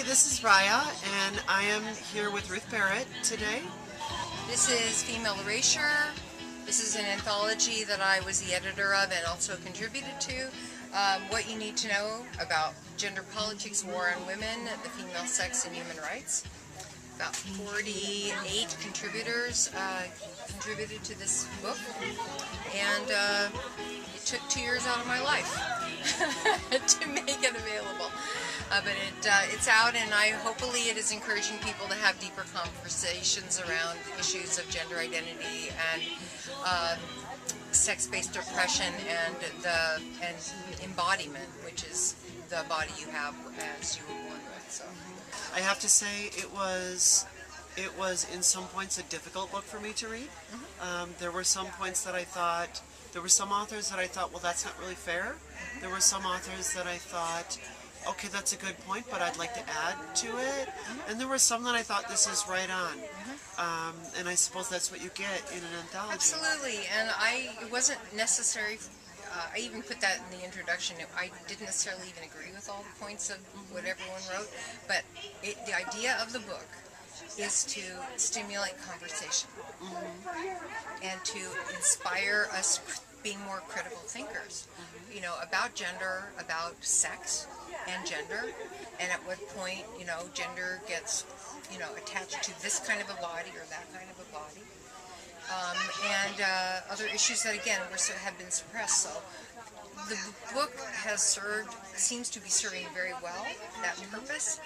this is Rya, and I am here with Ruth Barrett today. This is Female Erasure. This is an anthology that I was the editor of and also contributed to. What you need to know about gender politics, war on women, the female sex, and human rights. About 48 contributors contributed to this book, and it took 2 years out of my life to make it available. But it's out, and hopefully it is encouraging people to have deeper conversations around issues of gender identity and sex-based oppression and embodiment, which is the body you have as you were born with. So I have to say it was in some points a difficult book for me to read. There were some points that I thought, there were some authors that I thought, well, that's not really fair. There were some authors that I thought, okay, that's a good point, but I'd like to add to it. And there were some that I thought, this is right on. And I suppose that's what you get in an anthology. Absolutely, and it wasn't necessary. I even put that in the introduction. I didn't necessarily even agree with all the points of what everyone wrote, but the idea of the book is to stimulate conversation and to inspire us being more critical thinkers, you know, about gender, about sex and gender, and at what point, you know, gender gets, you know, attached to this kind of a body or that kind of a body. And other issues that, again, have been suppressed. So the book seems to be serving very well that purpose.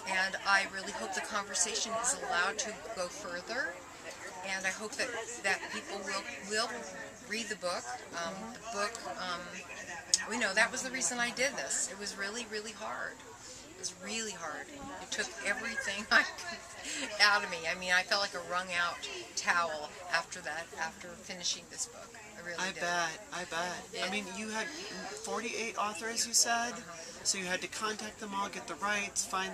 And I really hope the conversation is allowed to go further. And I hope that people will read the book. We know that was the reason I did this. It was really, really hard. It was really hard. It took everything out of me. I mean, I felt like a wrung out towel after finishing this book. I really did. I bet. I mean, you had 48 authors, you said? So you had to contact them all, get the rights, find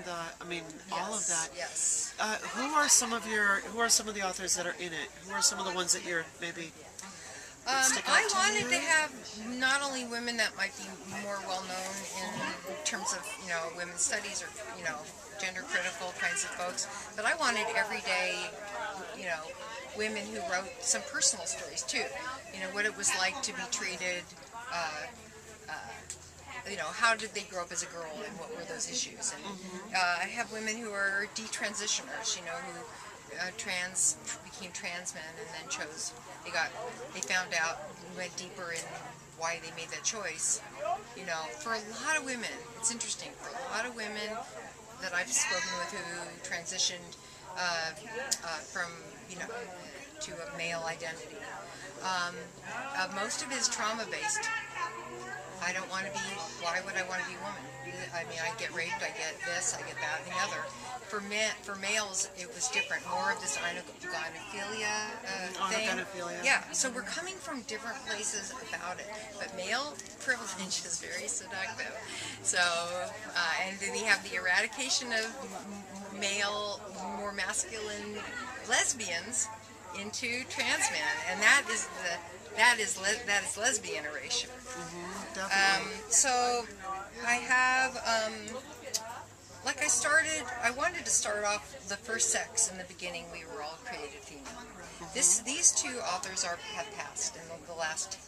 all of that. Yes. Who are some of the authors that are in it? Who are some of the ones that you're maybe I wanted to have not only women that might be more well known in terms of, you know, women's studies or, you know, gender critical kinds of folks, but I wanted everyday, you know, women who wrote some personal stories too. You know, what it was like to be treated, you know, how did they grow up as a girl and what were those issues. And I have women who are detransitioners, you know, who became trans men and then they found out, went deeper in why they made that choice. You know, for a lot of women, it's interesting, for a lot of women that I've spoken with who transitioned from, you know, to a male identity, most of it is trauma-based. I don't want to be, why would I want to be a woman? I mean, I get raped, I get this, I get that, and the other. For males, it was different. More of this gynophilia thing. Yeah, so we're coming from different places about it. But male privilege is very seductive. So, and then we have the eradication of male, more masculine lesbians into trans men, and that is lesbian erasure. So I have, like I wanted to start off the first sex in the beginning. We were all created female. These two authors have passed in the last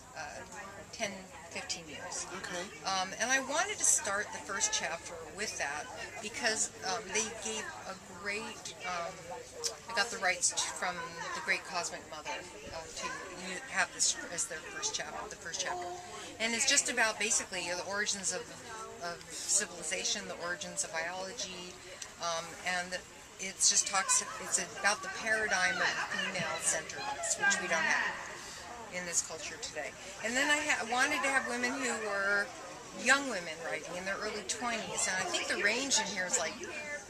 10, 15 years. Okay. And I wanted to start the first chapter with that because they gave a great, I got the rights from the great cosmic mother to have this as their first chapter, the first chapter. And it's just about basically the origins of civilization, the origins of biology, and it's about the paradigm of female-centeredness, which we don't have in this culture today. And then I wanted to have women who were young women writing in their early 20s, and I think the range in here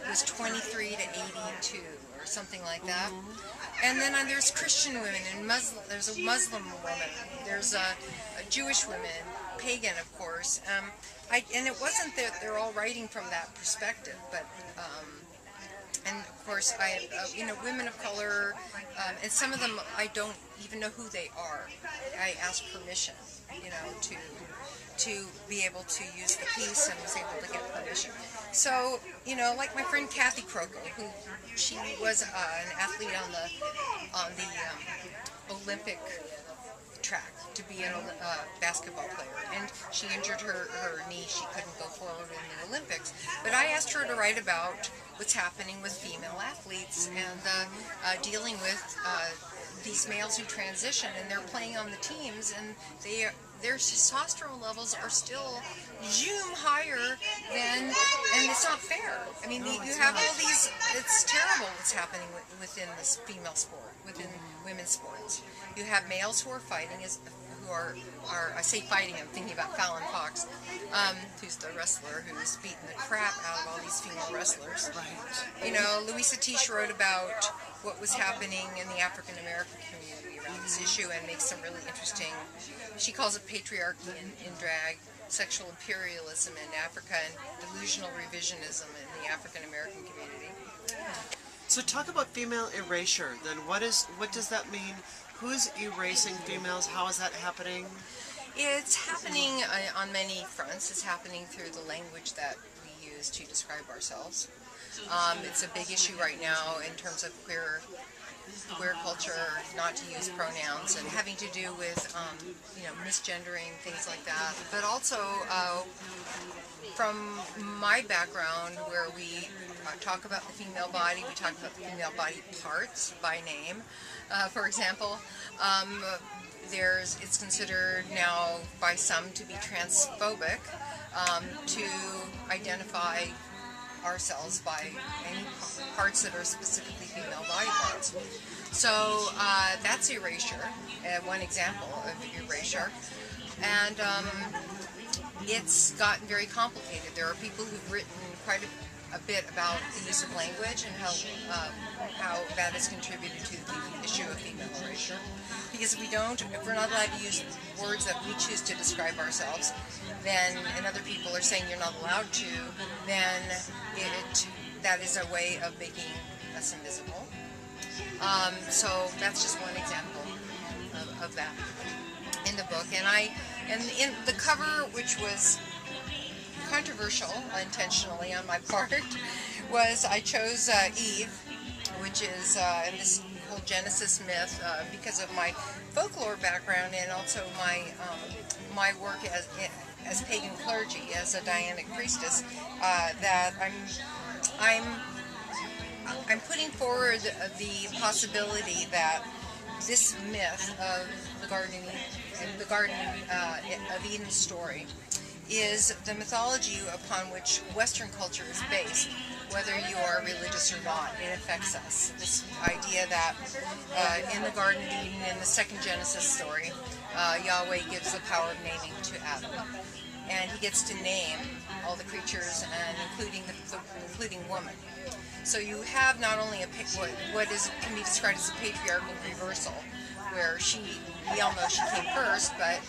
was 23 to 82 or something like that. And then there's Christian women and there's a Muslim woman, there's a Jewish woman, pagan of course. And it wasn't that they're all writing from that perspective, but and of course I have you know, women of color, and some of them I don't even know who they are. I ask permission, you know, to be able to use the piece and was able to get permission. So, you know, like my friend Kathy Croco, who she was an athlete on the Olympic track to be a basketball player, and she injured her knee. She couldn't go forward in the Olympics. But I asked her to write about what's happening with female athletes and dealing with these males who transition, and they're playing on the teams, and their testosterone levels are still higher than, and it's not fair. I mean, you have all these, it's terrible what's happening within this female sport, within women's sports. You have males who are fighting, who are I say fighting, I'm thinking about Fallon Fox, who's the wrestler who's beating the crap out of all these female wrestlers. Right. You know, Louisa Tish wrote about what was happening in the African American community around this issue and makes some really interesting, she calls it patriarchy in drag, sexual imperialism in Africa, and delusional revisionism in the African American community. So talk about female erasure then. What does that mean? Who's erasing females? How is that happening? It's happening on many fronts. It's happening through the language that we use to describe ourselves. It's a big issue right now in terms of queer culture, not to use pronouns, and having to do with you know, misgendering, things like that. But also from my background, where we talk about the female body, we talk about the female body parts by name. For example, it's considered now by some to be transphobic to identify ourselves by any parts that are specifically female body parts. So that's erasure, one example of erasure. And it's gotten very complicated. There are people who've written quite a bit about the use of language and how that has contributed to the issue of female erasure. Because if we're not allowed to use words that we choose to describe ourselves, then, and other people are saying you're not allowed to, then that is a way of making us invisible. So that's just one example of that in the book. And in the cover, which was controversial intentionally on my part, was I chose Eve, which is in this whole Genesis myth, because of my folklore background and also my work as pagan clergy, as a Dianic priestess, that I'm putting forward the possibility that this myth of the Garden of Eden story is the mythology upon which Western culture is based, whether you are religious or not. It affects us. This idea that in the Garden of Eden, in the second Genesis story, Yahweh gives the power of naming to Adam, and he gets to name all the creatures, and including woman. So you have not only what can be described as a patriarchal reversal, where we all know she came first, but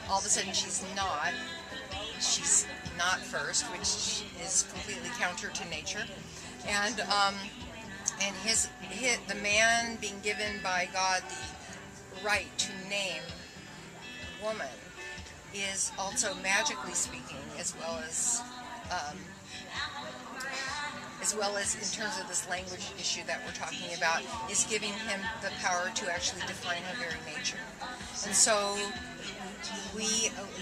all of a sudden she's not. She's not first, which is completely counter to nature, and the man being given by God the right to name woman is also, magically speaking, as well as in terms of this language issue that we're talking about, is giving him the power to actually define her very nature. And so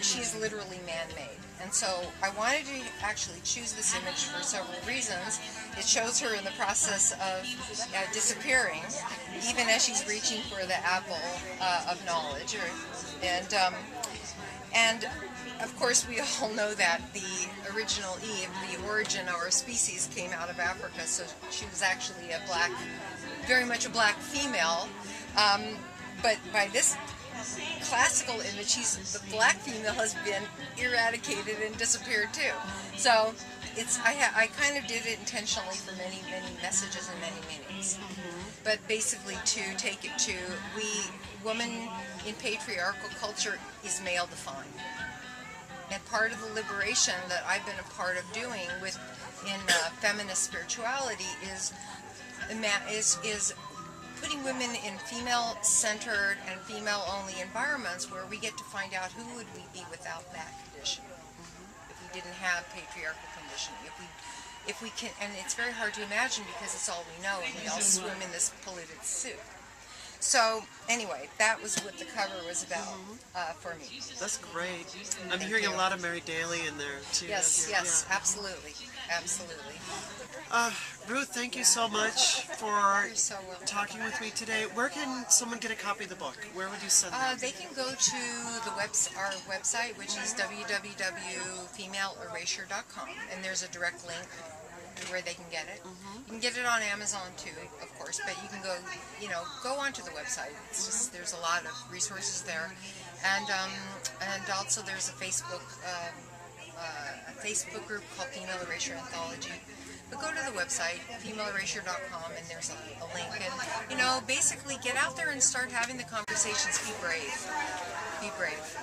she's literally man-made. And so I wanted to actually choose this image for several reasons. It shows her in the process of disappearing, even as she's reaching for the apple of knowledge. And of course, we all know that the original Eve, the origin of our species, came out of Africa. So she was actually very much a black female. But by this classical image, the black female has been eradicated and disappeared too. So I kind of did it intentionally for many, many messages and many meanings. But basically to take it to, woman in patriarchal culture is male defined. And part of the liberation that I've been a part of doing in feminist spirituality is putting women in female-centered and female-only environments where we get to find out who would we be without that condition. have patriarchal conditioning. If we can, and it's very hard to imagine because it's all we know, and we all swim in this polluted soup. So anyway, that was what the cover was about for me. That's great. I'm hearing a lot of Mary Daly in there too. Yes, Yeah. absolutely, absolutely. Ruth, thank you so much for You're so welcome. talking with me today. Where can someone get a copy of the book? Where would you send them? They can go to our website, which is www.femaleerasure.com, and there's a direct link where they can get it. You can get it on Amazon too, of course, but you can go, go onto the website. It's just, there's a lot of resources there, and also there's a Facebook group called Female Erasure Anthology. But go to the website, femaleerasure.com, and there's a link, and basically get out there and start having the conversations. Be brave. Be brave.